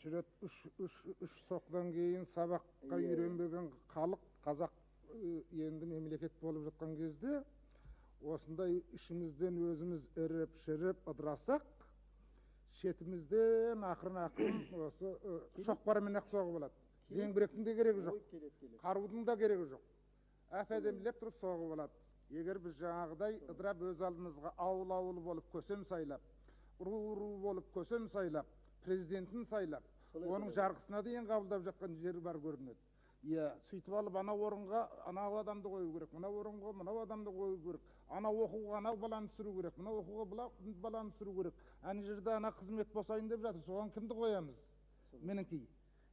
бірінші рет үш соқдан кейін сабаққа үйренбеген халық қазақ енді мемлекет болып жатқан кезде осындай ішімізден өзіміз іріп шіріп ыдырасақ, шетімізден ақырын осы шоқпармен ақ соғып алады. Зеңбіректің де керегі жоқ, қарудың да керегі жоқ. Әп-әдемілеп тұрып соғып алады. Егер біз жаңағыдай ыдырап өз алдымызға ауыл болып көсем сайлап, ру болып көсем сайлап, президентін сайлап, оның жарғысына дейін қабылдап жатқан жері бар көрінеді. Сөйтіп алып ана орынға анау адамды қою керек, мына орынға мынау адамды қою керек, ана оқуға анау баланы түсіру керек, мына оқуға баланы түсіру керек, ана жерде ана қызмет босайын деп жатыр, соған кімді қоямыз? Меніңки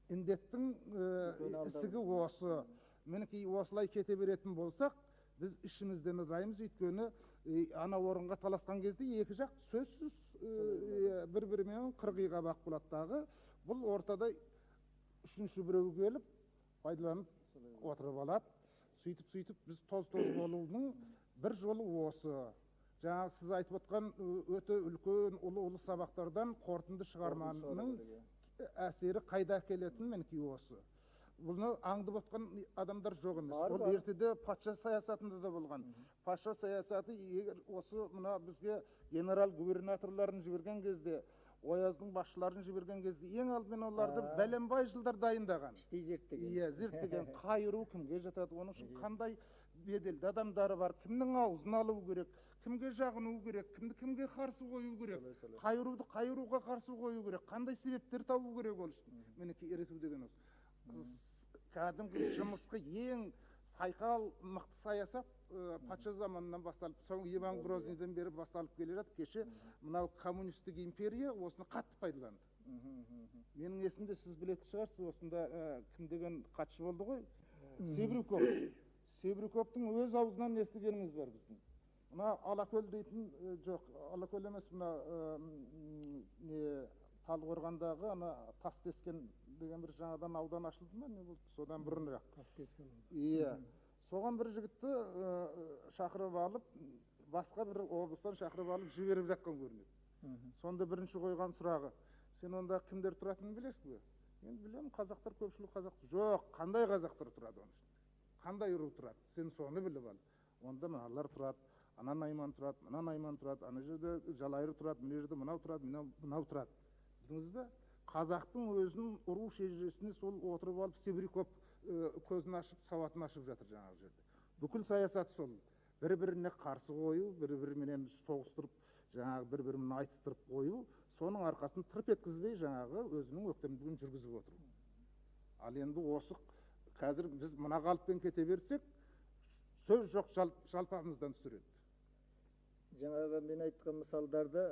індеттің ісігі осы. Меніңки осылай кете беретін болсақ, біз ішімізден ыдыраймыз. Өйткені ана орынға таласқан кезде екі жақ сөзсіз бір-бірімен қырғиға бақ болады дағы. Бұл ортада үшінші біреу келіп пайдаланып отырып алады. Сөйтіп біз тоз болудың бір жолы осы. Жаңағы сіз айтып отқан өте үлкен ұлы сабақтардан қорытынды шығарманың әсері қайда келетін меніңки осы. Бұны аңдып отқан адамдар жоқ емес. Ол ертеде патша саясатында да болған. Патша саясаты егер осы мына бізге генерал губернаторларын жіберген кезде, ояздың басшыларын жіберген кезде ең алдымен оларды бәленбай жылдар дайындаған. Зерттеген қайыру кімге жатады, оның үшін қандай беделді адамдары бар, кімнің аузын алу керек, кімге жағыну керек, кімге қарсы қою керек, қайыруды қайыруға қарсы қою керек, қандай себептер табу керек ол үшін. Меніңки үйрету деген осы. Кәдімгі жұмысқа ең сайқал мықты саясат патша заманынан басталып, соң Иван Грознийден бері басталып келе жатыр. Кеше мынау коммунистік империя осыны қатты пайдаланды. Менің есімде, сіз білетін шығарсыз, осында кім деген хатшы болды ғой? Себрюков. Себрюковтың өз аузынан естігеніміз бар біздің. Мына Алакөл дейтін, жоқ, Алакөл емес, мына Талдықорғандағы ана Тастескен деген бір жаңадан аудан ашылды ма, не болды? Содан бұрынырақ. Соған бір жігітті шақырып алып, басқа бір облыстан шақырып алып жіберіп жатқан көрінеді. Сонда бірінші қойған сұрағы: сен онда кімдер тұратынын білесің бе? Мен білемін, қазақтар, көпшілік қазақ. Жоқ, қандай қазақтар тұрады оның ішінде? Қандай ру тұрады? Сен соны біліп ал. Онда мыналар тұрады, ана Найман тұрады, мына Найман тұрады, ана жерде Жалайыр тұрады, мына жерде мынау тұрады, мынау тұрады. Білдіңіз бе? Қазақтың өзінің ұру шежіресіне сол отырып алып Себрюков көзін ашып, сауатын ашып жатыр жаңағы жерде. Бүкіл саясат сол. Бір-біріне қарсы қою, бір-біріменен соғыстырып, жаңағы бір-бірімен айтыстырып қою, соның арқасын тырп еткізбей жаңағы өзінің өктемдігін жүргізіп отыру. Ал енді осы қазір біз мына қалыппен кете берсек, сөз жоқ жалпағымыздан түсіреді. Жаңағы мен айтқан мысалдарда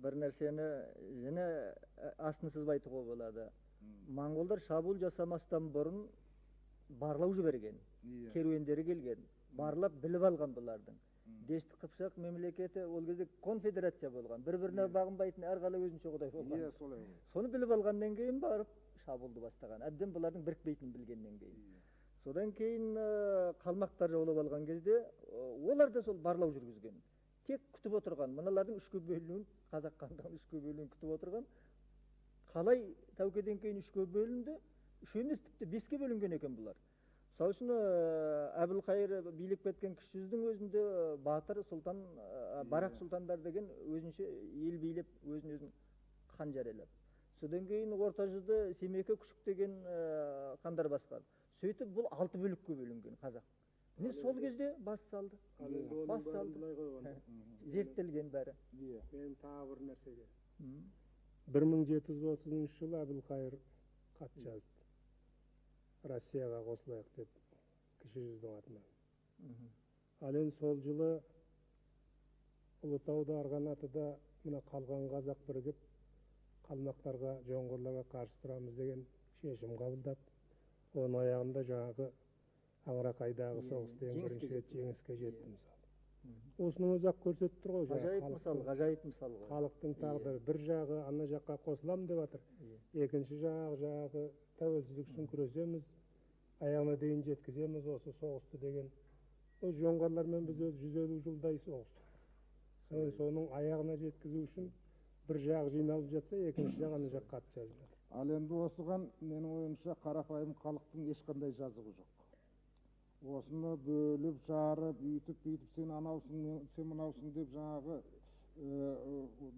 бір нәрсені және астын сызбай айтуға болады. Моңғолдар шабуыл жасамастан бұрын барлау жіберген, керуендері келген, барлап біліп алған бұлардың. Дешті Қыпшақ мемлекеті ол кезде конфедерация болған, бір-біріне бағынбайтын, әрқалай өзінше құдай болған. Соны біліп алғаннан кейін барып шабуылды бастаған. Әбден бұлардың бірікпейтінін білгеннен кейін. Содан кейін қалмақтар жаулап алған кезде олар да сол барлау жүргізген. Тек күтіп отырған, мыналардың үшке бөлінуін, қазақ хандығының үшке бөлінуін күтіп отырған. Қалай Тәукеден кейін үшке бөлінді, үш емес тіпті беске бөлінген екен бұлар. Сол үшін Әбілқайыр билеп кеткен кіші жүздің өзінде батыр сұлтан, барақ сұлтандар деген өзінше ел билеп, өзін хан жариялап. Содан кейін орта жүзді Семеке Күшік деген хандар басқарды. Сөйтіп бұл 6 бөлікке бөлінген қазақ. Міне сол кезде бас салды. Зерттелген бәрі. Мен тағы бір нәрсеге. 1730 жылы Әбілқайыр хат жазды. Россияға қосылайық деп, кіші жүздің атынан. Ал енді сол жылы Ұлытауда, Арғанатыда мына қалған қазақ бірігіп, қалмақтарға, жоңғарларға қарсы тұрамыз деген шешім қабылдап, оның аяғында жаңағы Аңырақайдағы соғыстан бірінші рет жеңіске жетті мысалы. Осының өзі-ақ көрсетіп тұр ғой. Ғажайып мысал. Халықтың тағдыры бір жағы ана жаққа қосыламын деп жатыр. Екінші жағы тәуелсіздік үшін күресеміз, аяғына дейін жеткіземіз осы соғысты деген. Ол жоңғарлармен біз 150 жылдай соғыстық. Соның аяғына жеткізу үшін бір жағы жиналып жатса, екінші жағы ана жаққа хат жазып жатыр. Ал енді осыған менің ойымша қарапайым халықтың ешқандай жазығы жоқ. Осыны бөліп жарып, үйтіп сен анаусың, сен мынаусың деп жаңағы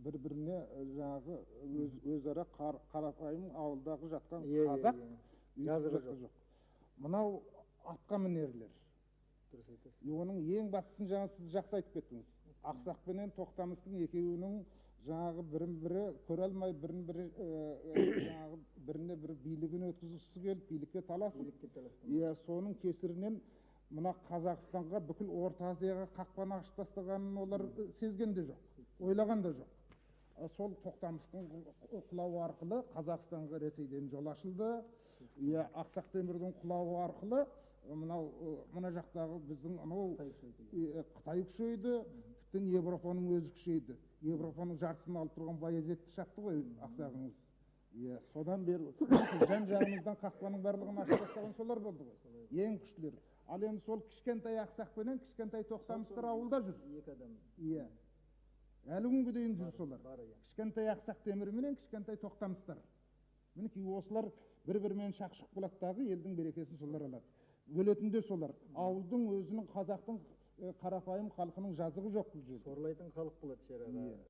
бір-біріне жаңағы өзара қарапайым ауылдағы жатқан қазақ жазығы жоқ. Мынау атқа мінерлер. Оның ең бастысын жаңа сіз жақсы айтып кеттіңіз. Ақсақ пенен Тоқтамыстың екеуінің жаңағы бірін-бірі көре алмай, бірін-бірі жаңағы біріне бір билігін өткізгісі келіп, билікке таласып. Иә, соның кесірінен мына Қазақстанға бүкіл Орта Азияға қақпаны ашып тастағанын олар сезген де жоқ, ойлаған да жоқ. Сол Тоқтамыстың құлауы арқылы Қазақстанға Ресейден жол ашылды. Иә, Ақсақ Темірдің құлауы арқылы мына жақтағы біздің анау Қытай күшейді, тіптен Европаның өзі күшейді. Европаның жартысын алып тұрған Баязетті шақты ғой Ақсағыңыз. Иә, содан бері жан-жағымыздан қақпаның барлығын ашып тастаған солар болды ғой. Ең күштілер. Ал енді сол кішкентай Ақсақ пенен кішкентай Тоқтамыстар ауылда жүр. Екі адам. Иә. Әлі күнге дейін жүр солар. Кішкентай Ақсақ Темір менен кішкентай Тоқтамыстар. Мінекей осылар бір-бірімен шақшық болады дағы, елдің берекесін солар алады. Өлетін де солар. Ауылдың өзінің қазақтың қарапайым халқының жазығы жоқ бұл жерде. Сорлайтын халық болады шераға.